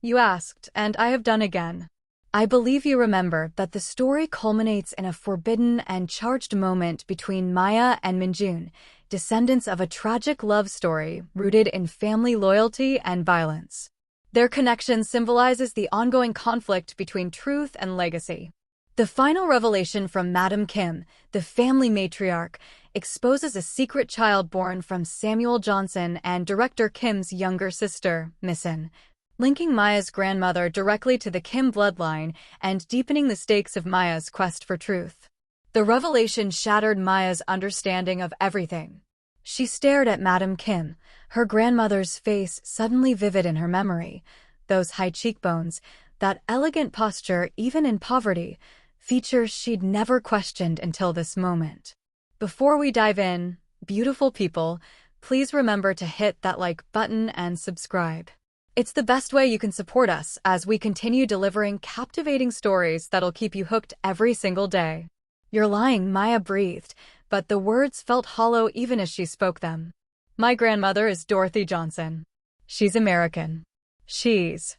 You asked, and I have done again. I believe you remember that the story culminates in a forbidden and charged moment between Maya and Min-jun, descendants of a tragic love story rooted in family loyalty and violence. Their connection symbolizes the ongoing conflict between truth and legacy. The final revelation from Madam Kim, the family matriarch, exposes a secret child born from Samuel Johnson and director Kim's younger sister, Min-jun, linking Maya's grandmother directly to the Kim bloodline and deepening the stakes of Maya's quest for truth. The revelation shattered Maya's understanding of everything. She stared at Madam Kim, her grandmother's face suddenly vivid in her memory. Those high cheekbones, that elegant posture even in poverty, features she'd never questioned until this moment. Before we dive in, beautiful people, please remember to hit that like button and subscribe. It's the best way you can support us as we continue delivering captivating stories that'll keep you hooked every single day. You're lying, Maya breathed, but the words felt hollow even as she spoke them. My grandmother is Dorothy Johnson. She's American. She's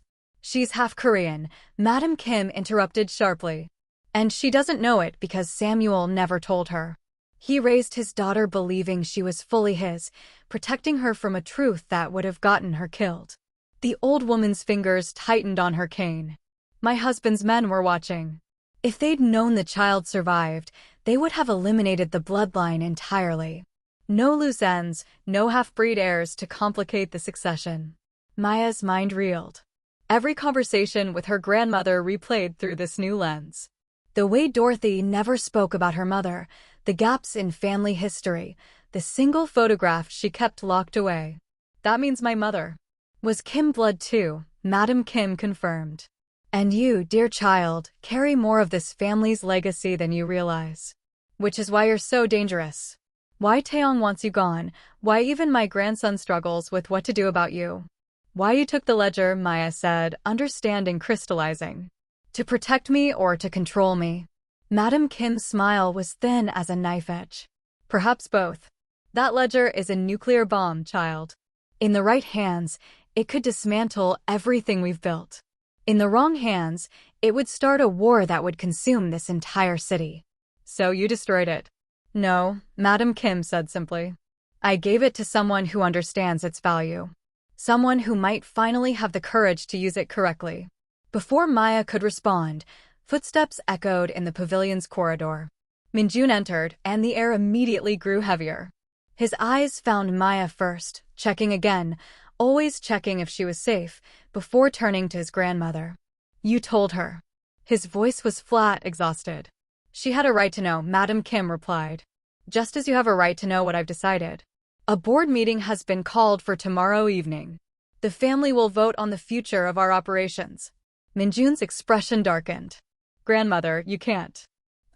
half Korean, Madam Kim interrupted sharply. And she doesn't know it because Samuel never told her. He raised his daughter believing she was fully his, protecting her from a truth that would have gotten her killed. The old woman's fingers tightened on her cane. My husband's men were watching. If they'd known the child survived, they would have eliminated the bloodline entirely. No loose ends, no half-breed heirs to complicate the succession. Maya's mind reeled. Every conversation with her grandmother replayed through this new lens. The way Dorothy never spoke about her mother, the gaps in family history, the single photograph she kept locked away. That means my mother was Kim blood too, Madam Kim confirmed. And you, dear child, carry more of this family's legacy than you realize. Which is why you're so dangerous. Why Taeyong wants you gone, why even my grandson struggles with what to do about you. Why you took the ledger, Maya said, understanding crystallizing. To protect me or to control me? Madam Kim's smile was thin as a knife edge. Perhaps both. That ledger is a nuclear bomb, child. In the right hands, it could dismantle everything we've built. In the wrong hands, it would start a war that would consume this entire city. So you destroyed it? No, Madam Kim said simply. I gave it to someone who understands its value. Someone who might finally have the courage to use it correctly. Before Maya could respond, footsteps echoed in the pavilion's corridor. Min-jun entered, and the air immediately grew heavier. His eyes found Maya first, checking again, always checking if she was safe, before turning to his grandmother. You told her. His voice was flat, exhausted. She had a right to know, Madam Kim replied. Just as you have a right to know what I've decided. A board meeting has been called for tomorrow evening. The family will vote on the future of our operations. Min-jun's expression darkened. Grandmother, you can't.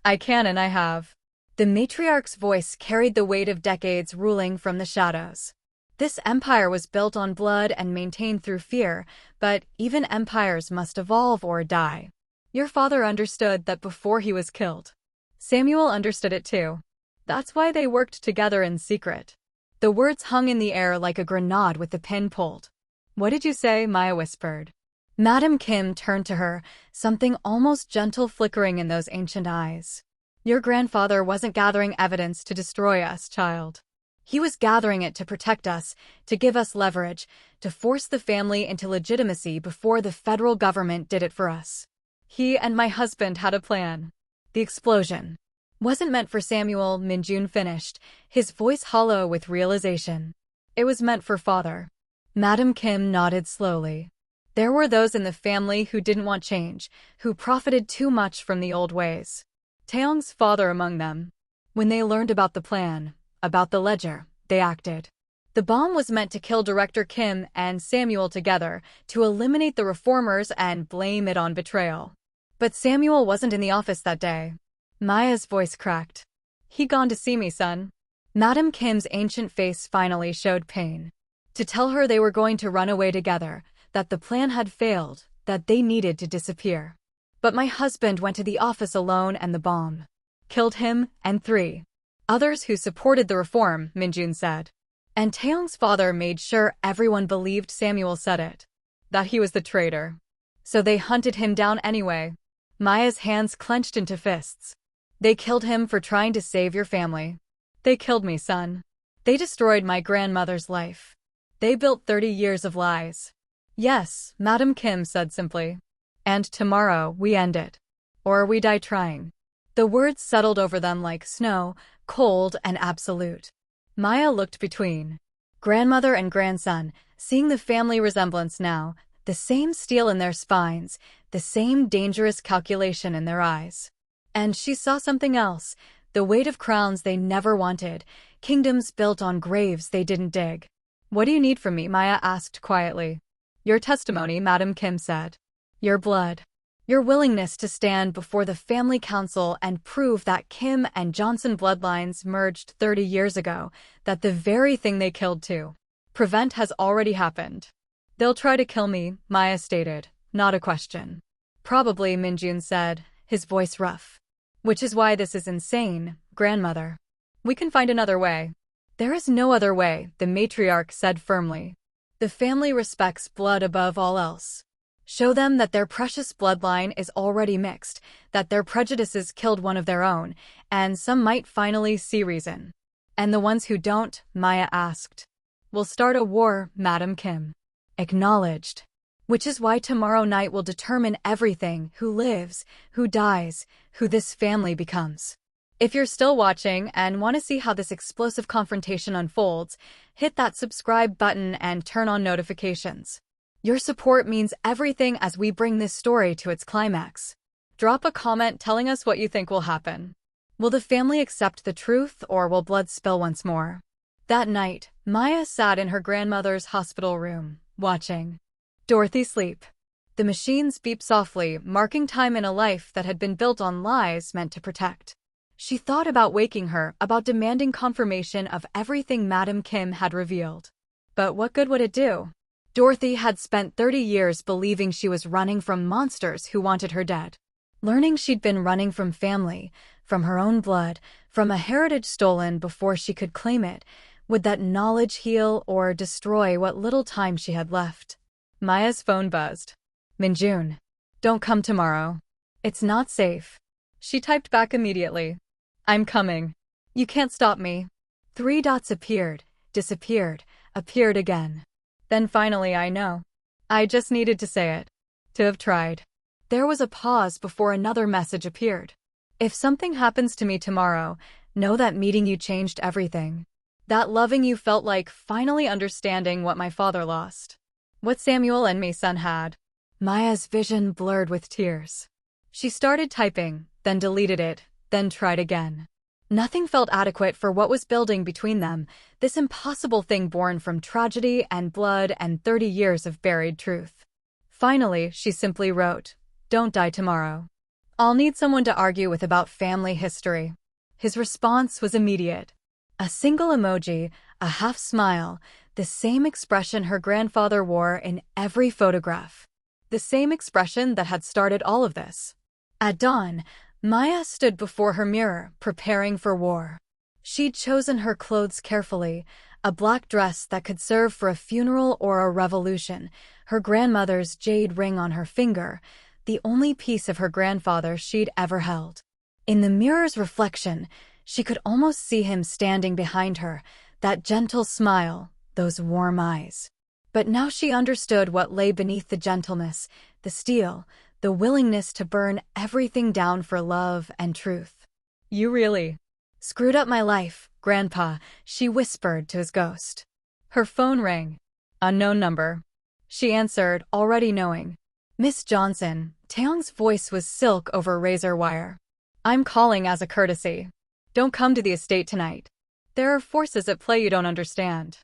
I can and I have. The matriarch's voice carried the weight of decades ruling from the shadows. This empire was built on blood and maintained through fear, but even empires must evolve or die. Your father understood that before he was killed. Samuel understood it too. That's why they worked together in secret. The words hung in the air like a grenade with the pin pulled. What did you say? Maya whispered. Madam Kim turned to her, something almost gentle flickering in those ancient eyes. Your grandfather wasn't gathering evidence to destroy us, child. He was gathering it to protect us, to give us leverage, to force the family into legitimacy before the federal government did it for us. He and my husband had a plan. The explosion wasn't meant for Samuel, Min-jun finished, his voice hollow with realization. It was meant for father. Madam Kim nodded slowly. There were those in the family who didn't want change, who profited too much from the old ways. Taeyong's father among them. When they learned about the plan, about the ledger, they acted. The bomb was meant to kill Director Kim and Samuel together, to eliminate the reformers and blame it on betrayal. But Samuel wasn't in the office that day. Maya's voice cracked. He gone to see me, son. Madam Kim's ancient face finally showed pain. To tell her they were going to run away together, that the plan had failed, that they needed to disappear. But my husband went to the office alone and the bomb killed him and 3 others who supported the reform, Min-jun said. And Taeyong's father made sure everyone believed Samuel said it. that he was the traitor. So they hunted him down anyway. Maya's hands clenched into fists. They killed him for trying to save your family. They killed me, son. They destroyed my grandmother's life. They built 30 years of lies. Yes, Madam Kim said simply. And tomorrow we end it. Or we die trying. The words settled over them like snow, cold and absolute. Maya looked between grandmother and grandson, seeing the family resemblance now, the same steel in their spines, the same dangerous calculation in their eyes. And she saw something else, the weight of crowns they never wanted, kingdoms built on graves they didn't dig. What do you need from me? Maya asked quietly. Your testimony, Madam Kim said. Your blood. Your willingness to stand before the family council and prove that Kim and Johnson bloodlines merged 30 years ago, that the very thing they killed to prevent has already happened. They'll try to kill me, Maya stated, not a question. Probably, Min-jun said, his voice rough. Which is why this is insane, grandmother. We can find another way. There is no other way, the matriarch said firmly. The family respects blood above all else. Show them that their precious bloodline is already mixed, that their prejudices killed one of their own, and some might finally see reason. And the ones who don't, Maya asked. We'll start a war, Madam Kim. Acknowledged. Which is why tomorrow night will determine everything, who lives, who dies, who this family becomes. If you're still watching and want to see how this explosive confrontation unfolds, hit that subscribe button and turn on notifications. Your support means everything as we bring this story to its climax. Drop a comment telling us what you think will happen. Will the family accept the truth or will blood spill once more? That night, Maya sat in her grandmother's hospital room, watching Dorothy sleep. The machines beep softly, marking time in a life that had been built on lies meant to protect. She thought about waking her, about demanding confirmation of everything Madam Kim had revealed. But what good would it do? Dorothy had spent 30 years believing she was running from monsters who wanted her dead. Learning she'd been running from family, from her own blood, from a heritage stolen before she could claim it, would that knowledge heal or destroy what little time she had left? Maya's phone buzzed. Min-jun. Don't come tomorrow. It's not safe. She typed back immediately. I'm coming. You can't stop me. 3 dots appeared, disappeared, appeared again. Then finally I know. I just needed to say it. To have tried. There was a pause before another message appeared. If something happens to me tomorrow, know that meeting you changed everything. That loving you felt like finally understanding what my father lost. What Samuel and me son had. Maya's vision blurred with tears. She started typing, then deleted it, then tried again. Nothing felt adequate for what was building between them, this impossible thing born from tragedy and blood and 30 years of buried truth. Finally, she simply wrote, Don't die tomorrow. I'll need someone to argue with about family history. His response was immediate. A single emoji, a half smile, the same expression her grandfather wore in every photograph. The same expression that had started all of this. At dawn, Maya stood before her mirror, preparing for war. She'd chosen her clothes carefully, a black dress that could serve for a funeral or a revolution, her grandmother's jade ring on her finger, the only piece of her grandfather she'd ever held. In the mirror's reflection, she could almost see him standing behind her, that gentle smile, those warm eyes. But now she understood what lay beneath the gentleness, the steel, the willingness to burn everything down for love and truth. You really screwed up my life, Grandpa, she whispered to his ghost. Her phone rang. Unknown number. She answered, already knowing. Miss Johnson, Taeyong's voice was silk over razor wire. I'm calling as a courtesy. Don't come to the estate tonight. There are forces at play you don't understand.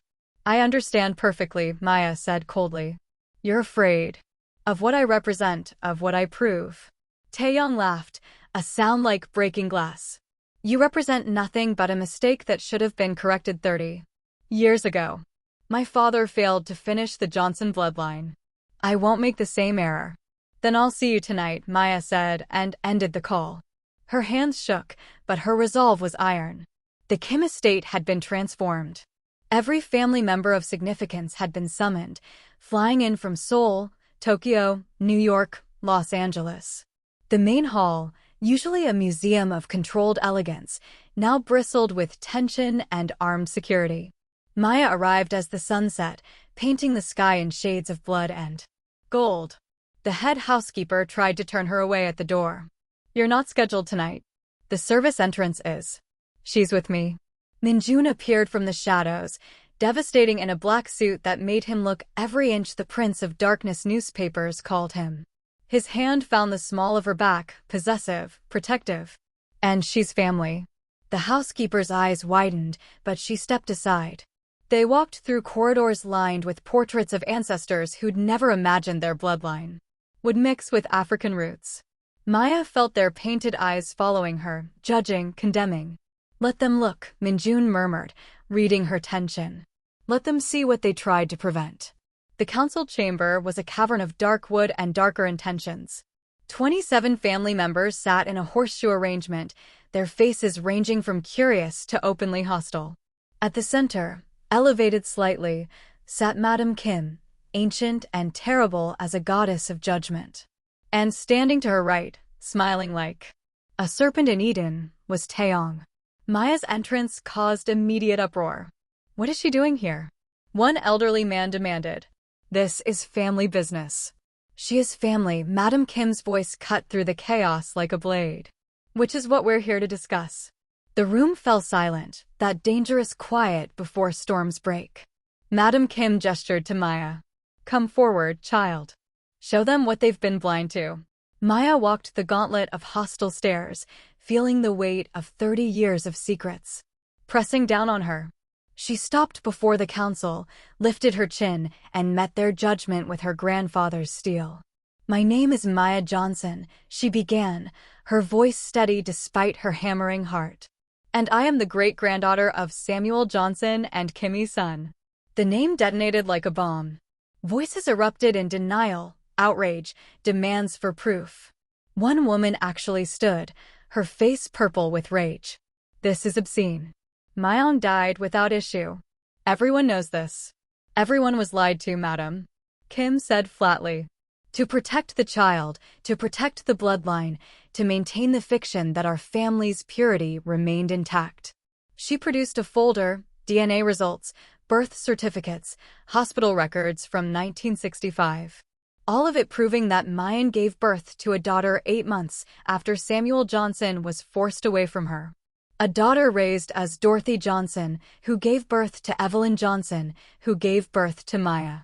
I understand perfectly, Maya said coldly. You're afraid. Of what I represent, of what I prove. Taeyong laughed, a sound like breaking glass. You represent nothing but a mistake that should have been corrected 30 years ago. My father failed to finish the Johnson bloodline. I won't make the same error. Then I'll see you tonight, Maya said, and ended the call. Her hands shook, but her resolve was iron. The Kim estate had been transformed. Every family member of significance had been summoned, flying in from Seoul, Tokyo, New York, Los Angeles. The main hall, usually a museum of controlled elegance, now bristled with tension and armed security. Maya arrived as the sun set, painting the sky in shades of blood and gold. The head housekeeper tried to turn her away at the door. "You're not scheduled tonight. The service entrance is." "She's with me." Min-jun appeared from the shadows, devastating in a black suit that made him look every inch the Prince of Darkness newspapers called him. His hand found the small of her back, possessive, protective. "And she's family." The housekeeper's eyes widened, but she stepped aside. They walked through corridors lined with portraits of ancestors who'd never imagined their bloodline would mix with African roots. Maya felt their painted eyes following her, judging, condemning. "Let them look," Min-jun murmured, reading her tension. "Let them see what they tried to prevent." The council chamber was a cavern of dark wood and darker intentions. 27 family members sat in a horseshoe arrangement, their faces ranging from curious to openly hostile. At the center, elevated slightly, sat Madam Kim, ancient and terrible as a goddess of judgment. And standing to her right, smiling like a serpent in Eden, was Taeyong. Maya's entrance caused immediate uproar. "What is she doing here?" one elderly man demanded. "This is family business." "She is family," Madam Kim's voice cut through the chaos like a blade. "Which is what we're here to discuss." The room fell silent, that dangerous quiet before storms break. Madam Kim gestured to Maya. "Come forward, child. Show them what they've been blind to." Maya walked the gauntlet of hostile stares, feeling the weight of 30 years of secrets pressing down on her. She stopped before the council, lifted her chin, and met their judgment with her grandfather's steel. "My name is Maya Johnson," she began, her voice steady despite her hammering heart. "And I am the great-granddaughter of Samuel Johnson and Kimmy's son." The name detonated like a bomb. Voices erupted in denial, outrage, demands for proof. One woman actually stood, her face purple with rage. "This is obscene. Myong died without issue. Everyone knows this." "Everyone was lied to, madam," Kim said flatly. "To protect the child, to protect the bloodline, to maintain the fiction that our family's purity remained intact." She produced a folder, DNA results, birth certificates, hospital records from 1965. All of it proving that Mayan gave birth to a daughter 8 months after Samuel Johnson was forced away from her. A daughter raised as Dorothy Johnson, who gave birth to Evelyn Johnson, who gave birth to Maya.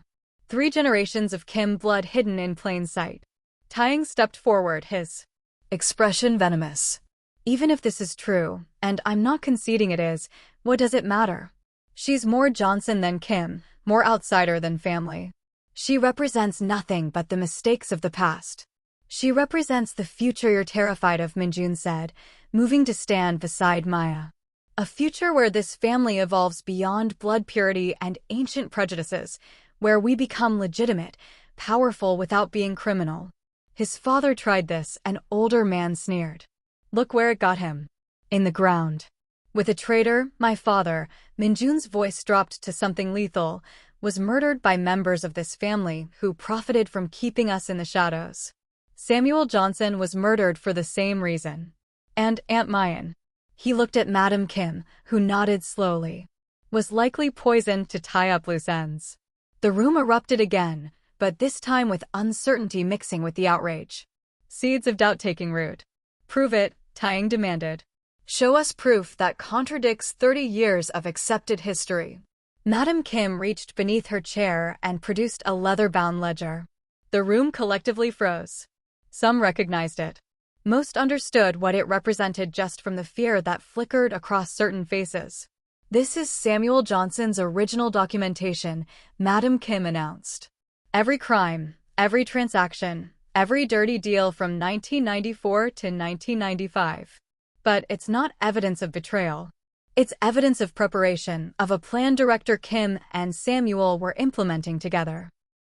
3 generations of Kim blood hidden in plain sight. Taeyong stepped forward, his expression venomous. "Even if this is true, and I'm not conceding it is, what does it matter? She's more Johnson than Kim, more outsider than family. She represents nothing but the mistakes of the past. She represents the future you're terrified of," Min-jun said, moving to stand beside Maya. "A future where this family evolves beyond blood purity and ancient prejudices, where we become legitimate, powerful without being criminal." His father tried this, an older man sneered. "Look where it got him. In the ground." "With a traitor, my father," Min-jun's voice dropped to something lethal, "was murdered by members of this family who profited from keeping us in the shadows. Samuel Johnson was murdered for the same reason. And Aunt Mayan," he looked at Madam Kim, who nodded slowly, "was likely poisoned to tie up loose ends." The room erupted again, but this time with uncertainty mixing with the outrage. Seeds of doubt taking root. "Prove it," Taeyong demanded. "Show us proof that contradicts 30 years of accepted history." Madam Kim reached beneath her chair and produced a leather-bound ledger. The room collectively froze. Some recognized it. Most understood what it represented just from the fear that flickered across certain faces. "This is Samuel Johnson's original documentation," Madam Kim announced. "Every crime, every transaction, every dirty deal from 1994 to 1995. But it's not evidence of betrayal. It's evidence of preparation, of a plan Director Kim and Samuel were implementing together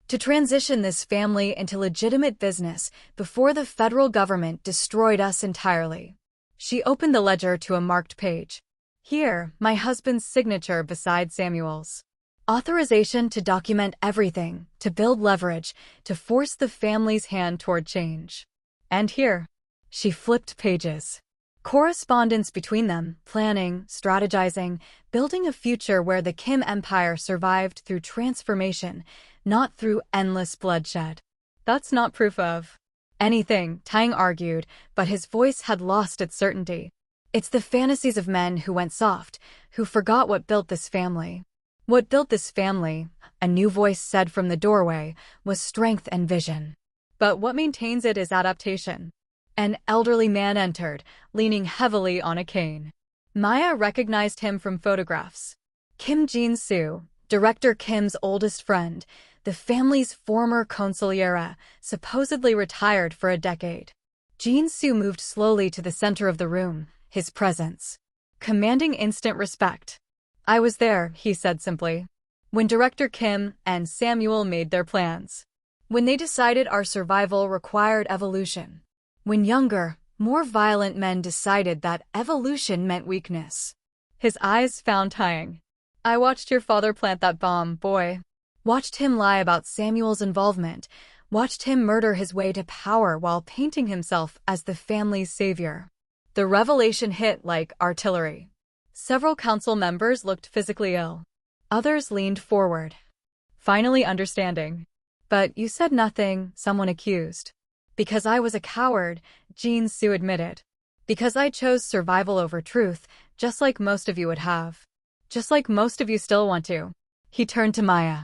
to transition this family into legitimate business before the federal government destroyed us entirely." She opened the ledger to a marked page. "Here, my husband's signature beside Samuel's." Authorization to document everything, to build leverage, to force the family's hand toward change. And here, she flipped pages. Correspondence between them, planning, strategizing, building a future where the Kim empire survived through transformation, not through endless bloodshed. That's not proof of anything, Tang argued, but his voice had lost its certainty. It's the fantasies of men who went soft, who forgot what built this family. What built this family, a new voice said from the doorway, was strength and vision. But what maintains it is adaptation. An elderly man entered, leaning heavily on a cane. Maya recognized him from photographs. Kim Jin-soo, Director Kim's oldest friend, the family's former consigliere, supposedly retired for a decade. Jin-soo moved slowly to the center of the room, his presence commanding instant respect. I was there, he said simply, when Director Kim and Samuel made their plans. When they decided our survival required evolution. When younger, more violent men decided that evolution meant weakness. His eyes found Tang. I watched your father plant that bomb, boy. Watched him lie about Samuel's involvement. Watched him murder his way to power while painting himself as the family's savior. The revelation hit like artillery. Several council members looked physically ill. Others leaned forward, finally understanding. But you said nothing, someone accused. Because I was a coward, Jin-soo admitted. Because I chose survival over truth, just like most of you would have. Just like most of you still want to. He turned to Maya.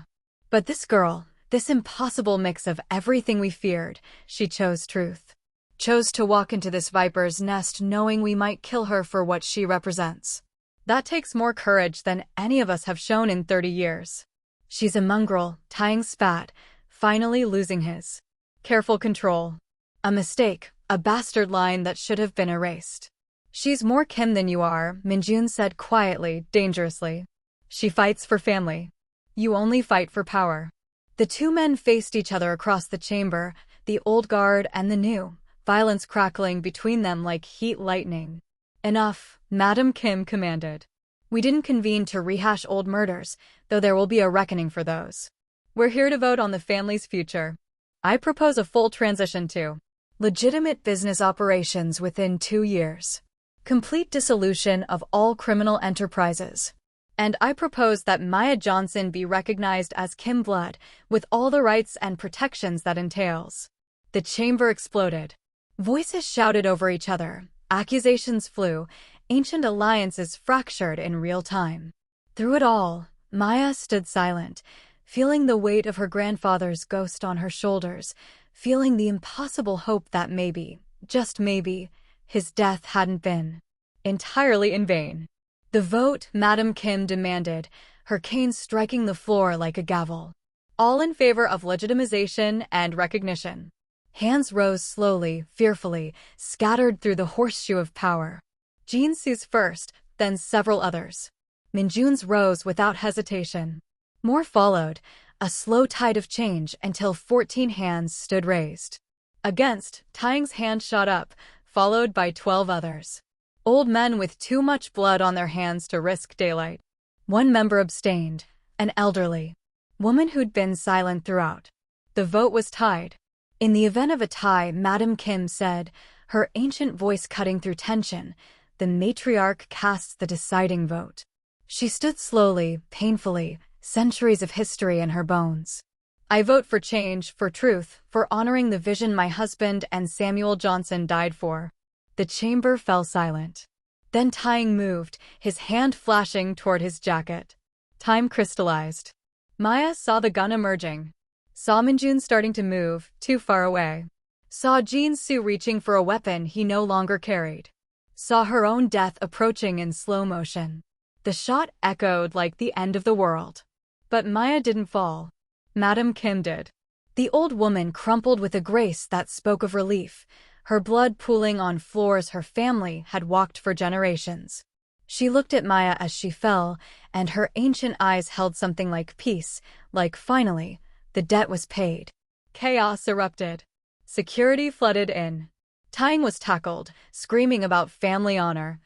But this girl, this impossible mix of everything we feared, she chose truth. Chose to walk into this viper's nest knowing we might kill her for what she represents. That takes more courage than any of us have shown in 30 years. She's a mongrel, Tang spat, finally losing his careful control. A mistake, a bastard line that should have been erased. She's more Kim than you are, Min-jun said quietly, dangerously. She fights for family. You only fight for power. The two men faced each other across the chamber, the old guard and the new, violence crackling between them like heat lightning. Enough, Madam Kim commanded. We didn't convene to rehash old murders, though there will be a reckoning for those. We're here to vote on the family's future. I propose a full transition to legitimate business operations within 2 years. Complete dissolution of all criminal enterprises. And I propose that Maya Johnson be recognized as Kim blood, with all the rights and protections that entails. The chamber exploded. Voices shouted over each other, accusations flew, ancient alliances fractured in real time. Through it all, Maya stood silent, feeling the weight of her grandfather's ghost on her shoulders, feeling the impossible hope that maybe, just maybe, his death hadn't been entirely in vain. The vote, Madam Kim demanded, her cane striking the floor like a gavel. All in favor of legitimization and recognition. Hands rose slowly, fearfully, scattered through the horseshoe of power. Jin-soo's first, then several others. Min-jun's rose without hesitation. More followed, a slow tide of change until 14 hands stood raised. Against, Tang's hand shot up, followed by 12 others. Old men with too much blood on their hands to risk daylight. One member abstained, an elderly woman who'd been silent throughout. The vote was tied. In the event of a tie, Madam Kim said, her ancient voice cutting through tension, the matriarch casts the deciding vote. She stood slowly, painfully, centuries of history in her bones. I vote for change, for truth, for honoring the vision my husband and Samuel Johnson died for. The chamber fell silent. Then Tang moved, his hand flashing toward his jacket. Time crystallized. Maya saw the gun emerging. Saw Min-jun starting to move, too far away. Saw Jin-soo reaching for a weapon he no longer carried. Saw her own death approaching in slow motion. The shot echoed like the end of the world. But Maya didn't fall. Madam Kim did. The old woman crumpled with a grace that spoke of relief, her blood pooling on floors her family had walked for generations. She looked at Maya as she fell, and her ancient eyes held something like peace, like finally, the debt was paid. Chaos erupted. Security flooded in. Tang was tackled, screaming about family honor,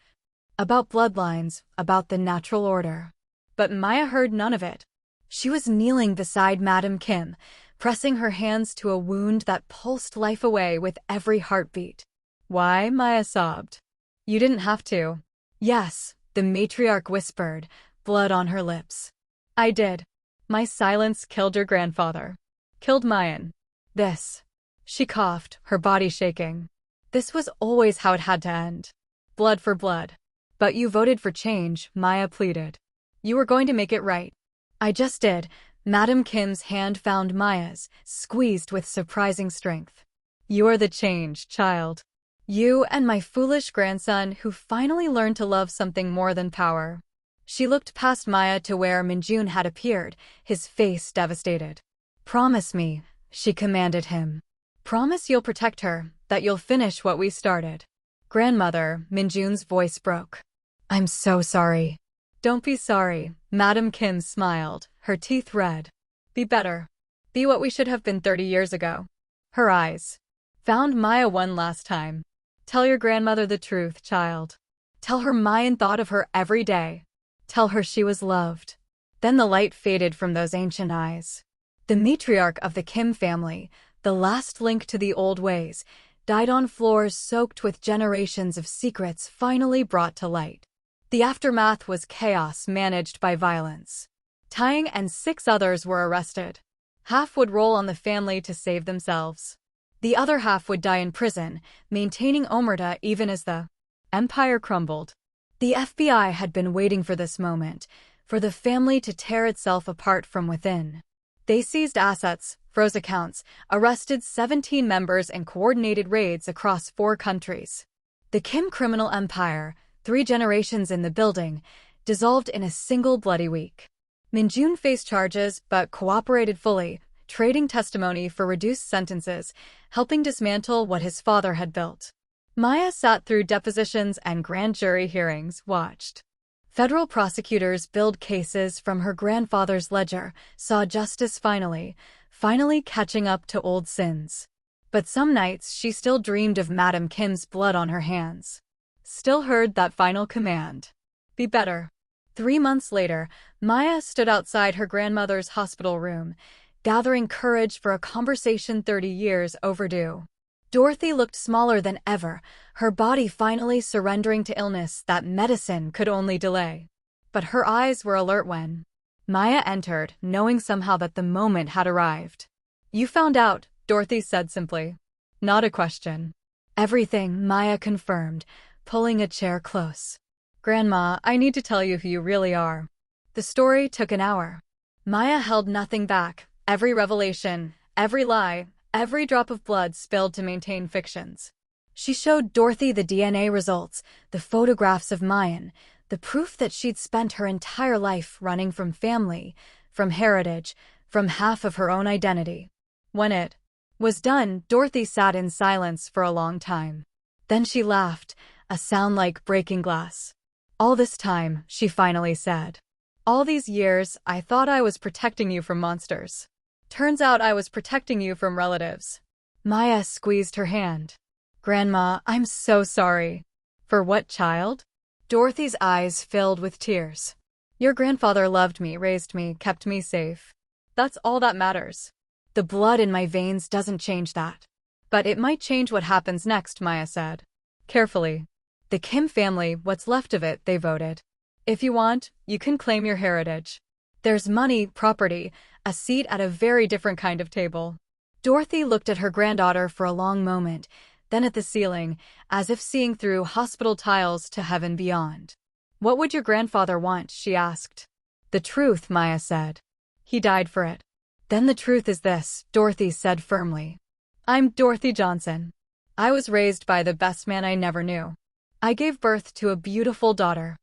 about bloodlines, about the natural order. But Maya heard none of it. She was kneeling beside Madam Kim, pressing her hands to a wound that pulsed life away with every heartbeat. "Why?" Maya sobbed. "You didn't have to." "Yes," the matriarch whispered, blood on her lips. "I did. My silence killed your grandfather. Killed Mayan. This." She coughed, her body shaking. "This was always how it had to end. Blood for blood. But you voted for change," Maya pleaded. "You were going to make it right." "I just did." Madam Kim's hand found Maya's, squeezed with surprising strength. "You are the change, child. You and my foolish grandson who finally learned to love something more than power." She looked past Maya to where Min-jun had appeared, his face devastated. "Promise me," she commanded him. "Promise you'll protect her, that you'll finish what we started." "Grandmother," Min-jun's voice broke. "I'm so sorry." "Don't be sorry," Madam Kim smiled, her teeth red. "Be better. Be what we should have been 30 years ago." Her eyes found Maya one last time. "Tell your grandmother the truth, child. Tell her Mayan thought of her every day. Tell her she was loved." Then the light faded from those ancient eyes. The matriarch of the Kim family, the last link to the old ways, died on floors soaked with generations of secrets finally brought to light. The aftermath was chaos managed by violence. Tang and 6 others were arrested. Half would roll on the family to save themselves. The other half would die in prison, maintaining omerta even as the empire crumbled. The FBI had been waiting for this moment, for the family to tear itself apart from within. They seized assets, froze accounts, arrested 17 members and coordinated raids across 4 countries. The Kim criminal empire, 3 generations in the building, dissolved in a single bloody week. Min-jun faced charges but cooperated fully, trading testimony for reduced sentences, helping dismantle what his father had built. Maya sat through depositions and grand jury hearings, watched federal prosecutors build cases from her grandfather's ledger, saw justice finally catching up to old sins. But some nights she still dreamed of Madam Kim's blood on her hands. Still heard that final command. Be better. 3 months later, Maya stood outside her grandmother's hospital room, gathering courage for a conversation 30 years overdue. Dorothy looked smaller than ever, her body finally surrendering to illness that medicine could only delay. But her eyes were alert when Maya entered, knowing somehow that the moment had arrived. "You found out," Dorothy said simply. "Not a question." "Everything," Maya confirmed, pulling a chair close. "Grandma, I need to tell you who you really are." The story took an hour. Maya held nothing back, every revelation, every lie, every drop of blood spilled to maintain fictions. She showed Dorothy the DNA results, the photographs of Mayan, the proof that she'd spent her entire life running from family, from heritage, from half of her own identity. When it was done, Dorothy sat in silence for a long time. Then she laughed, a sound like breaking glass. "All this time," she finally said. "All these years, I thought I was protecting you from monsters. Turns out I was protecting you from relatives." Maya squeezed her hand. "Grandma, I'm so sorry." "For what, child?" Dorothy's eyes filled with tears. "Your grandfather loved me, raised me, kept me safe. That's all that matters. The blood in my veins doesn't change that. But it might change what happens next," Maya said. Carefully. "The Kim family, what's left of it, they voted. If you want, you can claim your heritage. There's money, property, a seat at a very different kind of table." Dorothy looked at her granddaughter for a long moment, then at the ceiling, as if seeing through hospital tiles to heaven beyond. "What would your grandfather want?" she asked. "The truth," Maya said. "He died for it." "Then the truth is this," Dorothy said firmly. "I'm Dorothy Johnson. I was raised by the best man I never knew. I gave birth to a beautiful daughter.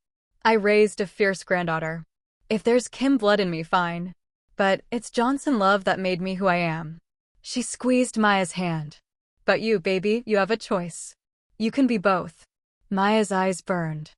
I raised a fierce granddaughter. If there's Kim blood in me, fine. But it's Johnson love that made me who I am." She squeezed Maya's hand. "But you, baby, you have a choice. You can be both." Maya's eyes burned.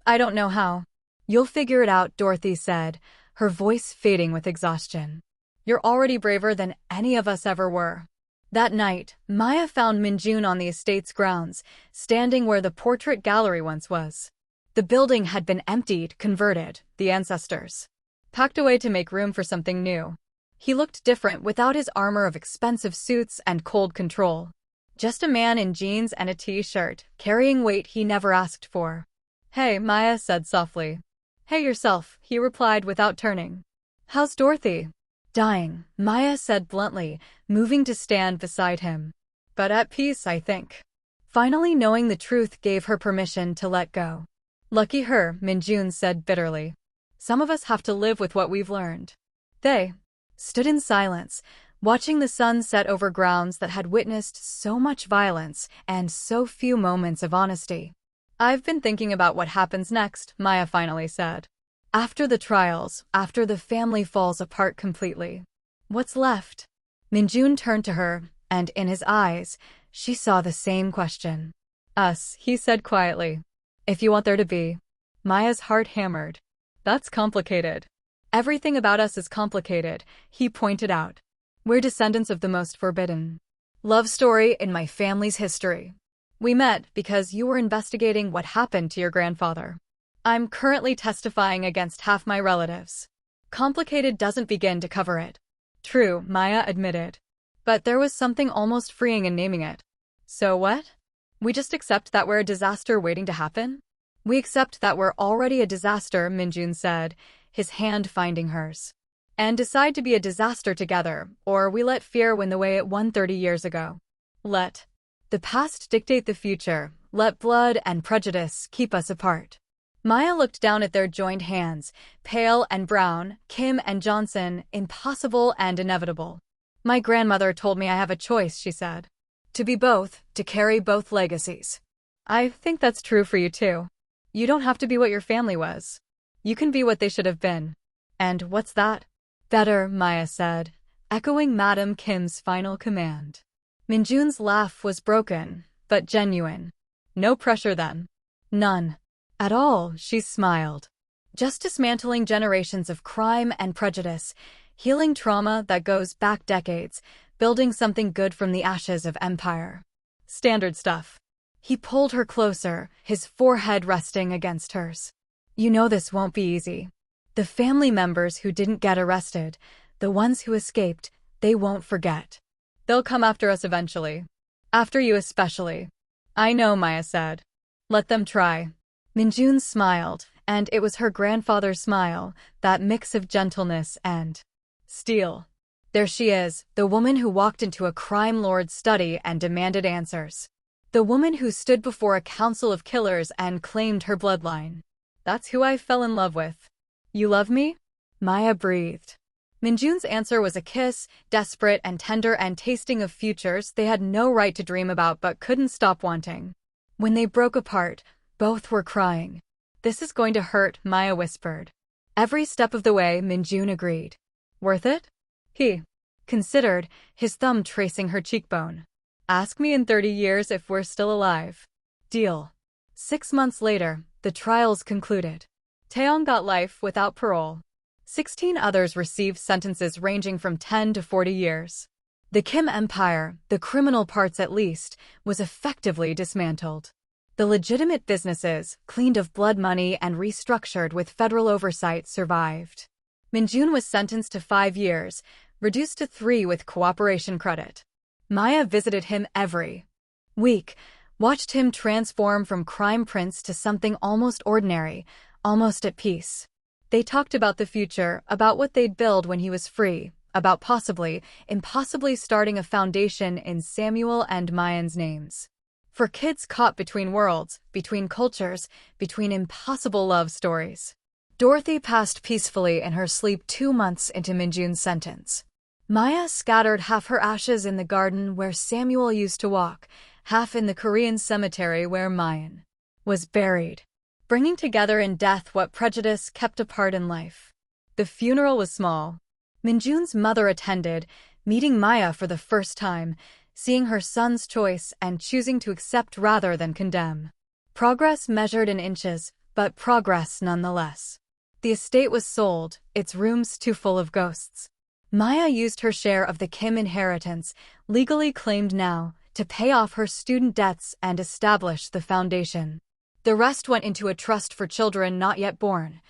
"I don't know how." "You'll figure it out," Dorothy said, her voice fading with exhaustion. "You're already braver than any of us ever were." That night, Maya found Min-jun on the estate's grounds, standing where the portrait gallery once was. The building had been emptied, converted, the ancestors' packed away to make room for something new. He looked different without his armor of expensive suits and cold control. Just a man in jeans and a t-shirt, carrying weight he never asked for. "Hey," Maya said softly. "Hey yourself," he replied without turning. "How's Dorothy?" "Dying," Maya said bluntly, moving to stand beside him. "But at peace, I think." Finally knowing the truth gave her permission to let go. "Lucky her," Min-jun said bitterly. "Some of us have to live with what we've learned." They stood in silence, watching the sun set over grounds that had witnessed so much violence and so few moments of honesty. "I've been thinking about what happens next," Maya finally said. "After the trials, after the family falls apart completely. What's left?" Min-jun turned to her, and in his eyes, she saw the same question. "Us," he said quietly. "If you want there to be." Maya's heart hammered. "That's complicated." "Everything about us is complicated," he pointed out. "We're descendants of the most forbidden love story in my family's history. We met because you were investigating what happened to your grandfather. I'm currently testifying against half my relatives. Complicated doesn't begin to cover it." "True," Maya admitted. "But there was something almost freeing in naming it." "So what? We just accept that we're a disaster waiting to happen?" "We accept that we're already a disaster," Min-jun said, his hand finding hers. "And decide to be a disaster together, or we let fear win the way it won 30 years ago. Let the past dictate the future, let blood and prejudice keep us apart." Maya looked down at their joined hands, pale and brown, Kim and Johnson, impossible and inevitable. "My grandmother told me I have a choice," she said. "To be both, to carry both legacies." "I think that's true for you too. You don't have to be what your family was. You can be what they should have been." "And what's that?" "Better," Maya said, echoing Madam Kim's final command. Min-jun's laugh was broken, but genuine. "No pressure then." "None. At all," she smiled. "Just dismantling generations of crime and prejudice, healing trauma that goes back decades, building something good from the ashes of empire." "Standard stuff." He pulled her closer, his forehead resting against hers. "You know this won't be easy. The family members who didn't get arrested, the ones who escaped, they won't forget. They'll come after us eventually. After you especially." "I know," Maya said. "Let them try." Min-jun smiled, and it was her grandfather's smile, that mix of gentleness and steel. There she is, the woman who walked into a crime lord's study and demanded answers. The woman who stood before a council of killers and claimed her bloodline. "That's who I fell in love with." "You love me?" Maya breathed. Min-jun's answer was a kiss, desperate and tender and tasting of futures they had no right to dream about but couldn't stop wanting. When they broke apart, both were crying. "This is going to hurt," Maya whispered. Every step of the way, Min-jun agreed. "Worth it?" He considered, his thumb tracing her cheekbone. "Ask me in 30 years if we're still alive." "Deal." 6 months later, the trials concluded. Taeyong got life without parole. 16 others received sentences ranging from 10 to 40 years. The Kim empire, the criminal parts at least, was effectively dismantled. The legitimate businesses, cleaned of blood money and restructured with federal oversight, survived. Min-jun was sentenced to 5 years, reduced to 3 with cooperation credit. Maya visited him every week, watched him transform from crime prince to something almost ordinary, almost at peace. They talked about the future, about what they'd build when he was free, about possibly, impossibly starting a foundation in Samuel and Mayan's names. For kids caught between worlds, between cultures, between impossible love stories. Dorothy passed peacefully in her sleep 2 months into Min-jun's sentence. Maya scattered half her ashes in the garden where Samuel used to walk, half in the Korean cemetery where Mayan was buried, bringing together in death what prejudice kept apart in life. The funeral was small. Min-jun's mother attended, meeting Maya for the first time, seeing her son's choice and choosing to accept rather than condemn. Progress measured in inches, but progress nonetheless. The estate was sold, its rooms too full of ghosts. Maya used her share of the Kim inheritance, legally claimed now, to pay off her student debts and establish the foundation. The rest went into a trust for children not yet born.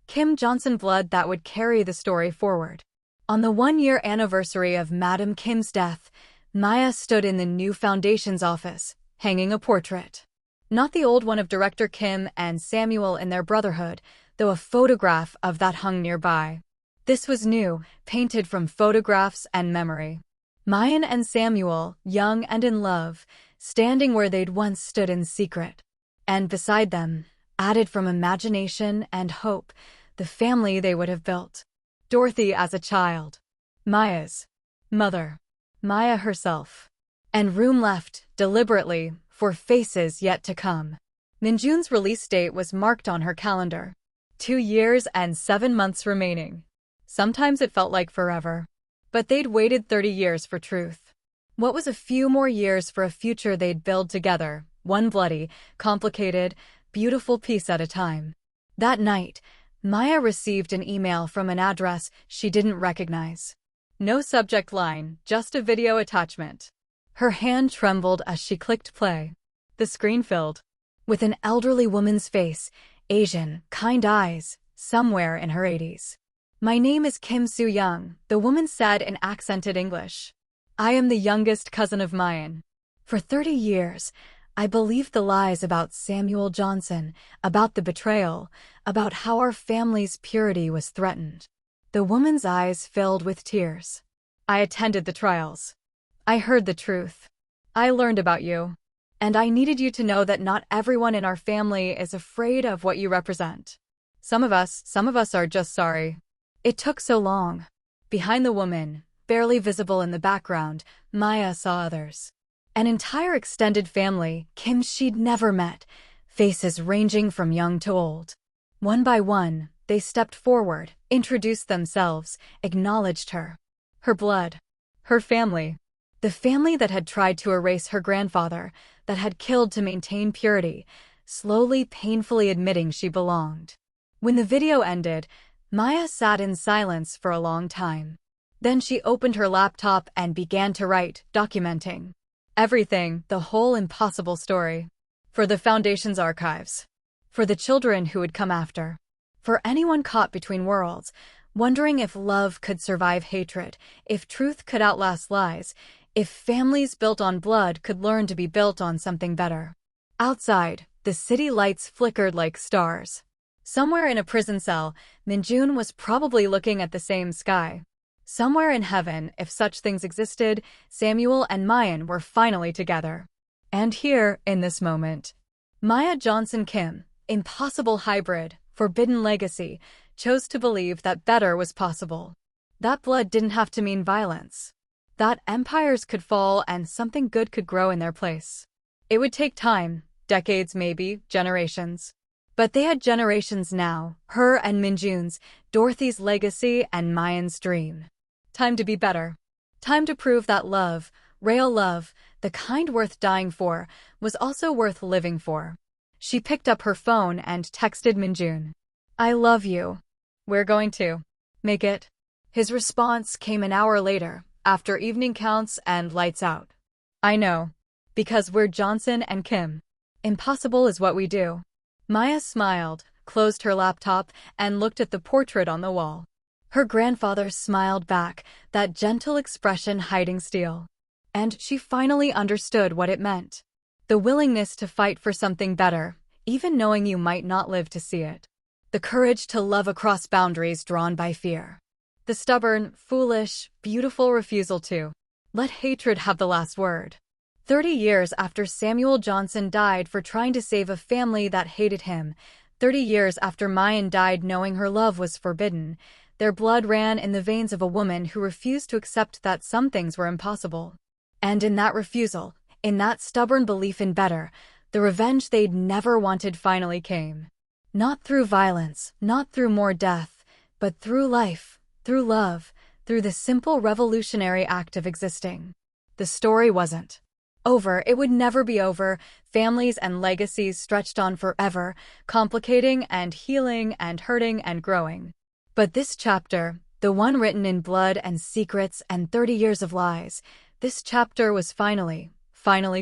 Kim Johnson blood that would carry the story forward. On the one-year anniversary of Madam Kim's death, Maya stood in the new foundation's office, hanging a portrait. Not the old one of Director Kim and Samuel in their brotherhood, though a photograph of that hung nearby. This was new, painted from photographs and memory. Mayan and Samuel, young and in love, standing where they'd once stood in secret. And beside them, added from imagination and hope, the family they would have built. Dorothy as a child. Maya's mother. Maya herself. And room left, deliberately, for faces yet to come. Min-jun's release date was marked on her calendar. 2 years and 7 months remaining. Sometimes it felt like forever. But they'd waited 30 years for truth. What was a few more years for a future they'd build together, one bloody, complicated, beautiful piece at a time. That night, Maya received an email from an address she didn't recognize. No subject line, just a video attachment. Her hand trembled as she clicked play. The screen filled with an elderly woman's face, Asian, kind eyes, somewhere in her 80s. "My name is Kim Soo-young," the woman said in accented English. "I am the youngest cousin of Mayan. For 30 years, I believed the lies about Samuel Johnson, about the betrayal, about how our family's purity was threatened." The woman's eyes filled with tears. "I attended the trials. I heard the truth. I learned about you. And I needed you to know that not everyone in our family is afraid of what you represent. Some of us are just sorry. It took so long." Behind the woman, barely visible in the background, Maya saw others. An entire extended family, Kim she'd never met, faces ranging from young to old. One by one, they stepped forward, introduced themselves, acknowledged her. Her blood. Her family. The family that had tried to erase her grandfather, that had killed to maintain purity, slowly, painfully admitting she belonged. When the video ended, Maya sat in silence for a long time. Then she opened her laptop and began to write, documenting everything, the whole impossible story. For the Foundation's archives. For the children who would come after. For anyone caught between worlds, wondering if love could survive hatred, if truth could outlast lies, if families built on blood could learn to be built on something better. Outside, the city lights flickered like stars. Somewhere in a prison cell, Min-jun was probably looking at the same sky. Somewhere in heaven, if such things existed, Samuel and Mayan were finally together. And here, in this moment, Maya Johnson Kim, impossible hybrid, forbidden legacy, chose to believe that better was possible. That blood didn't have to mean violence. That empires could fall and something good could grow in their place. It would take time, decades maybe, generations. But they had generations now, her and Min-jun's, Dorothy's legacy and Mayan's dream. Time to be better. Time to prove that love, real love, the kind worth dying for, was also worth living for. She picked up her phone and texted Min-jun. "I love you. We're going to make it." His response came an hour later, after evening counts and lights out. "I know. Because we're Johnson and Kim. Impossible is what we do." Maya smiled, closed her laptop, and looked at the portrait on the wall. Her grandfather smiled back, that gentle expression hiding steel. And she finally understood what it meant. The willingness to fight for something better, even knowing you might not live to see it. The courage to love across boundaries drawn by fear. The stubborn, foolish, beautiful refusal to let hatred have the last word. 30 years after Samuel Johnson died for trying to save a family that hated him, 30 years after Mayan died knowing her love was forbidden, their blood ran in the veins of a woman who refused to accept that some things were impossible. And in that refusal, in that stubborn belief in better, the revenge they'd never wanted finally came. Not through violence, not through more death, but through life, through love, through the simple revolutionary act of existing. The story wasn't over. It would never be over. Families and legacies stretched on forever, complicating and healing and hurting and growing. But this chapter, the one written in blood and secrets and 30 years of lies, this chapter was finally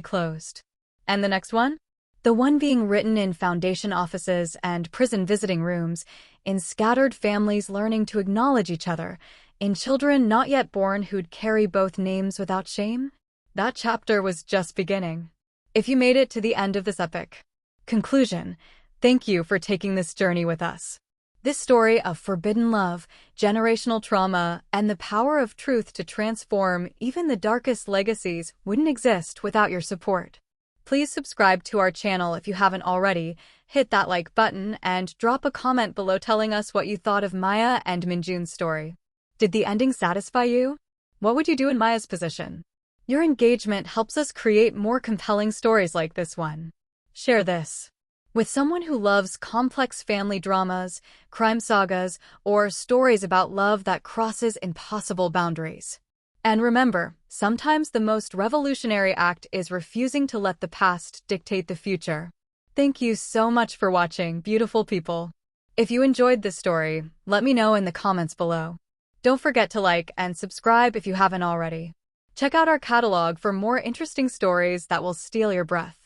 closed. And the next one? The one being written in Foundation offices and prison visiting rooms, in scattered families learning to acknowledge each other, in children not yet born who'd carry both names without shame? That chapter was just beginning. If you made it to the end of this epic conclusion, thank you for taking this journey with us. This story of forbidden love, generational trauma, and the power of truth to transform even the darkest legacies wouldn't exist without your support. Please subscribe to our channel if you haven't already, hit that like button, and drop a comment below telling us what you thought of Maya and Min-jun's story. Did the ending satisfy you? What would you do in Maya's position? Your engagement helps us create more compelling stories like this one. Share this with someone who loves complex family dramas, crime sagas, or stories about love that crosses impossible boundaries. And remember, sometimes the most revolutionary act is refusing to let the past dictate the future. Thank you so much for watching, beautiful people. If you enjoyed this story, let me know in the comments below. Don't forget to like and subscribe if you haven't already. Check out our catalog for more interesting stories that will steal your breath.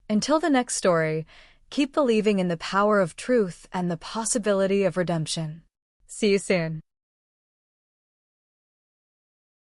Until the next story, keep believing in the power of truth and the possibility of redemption. See you soon.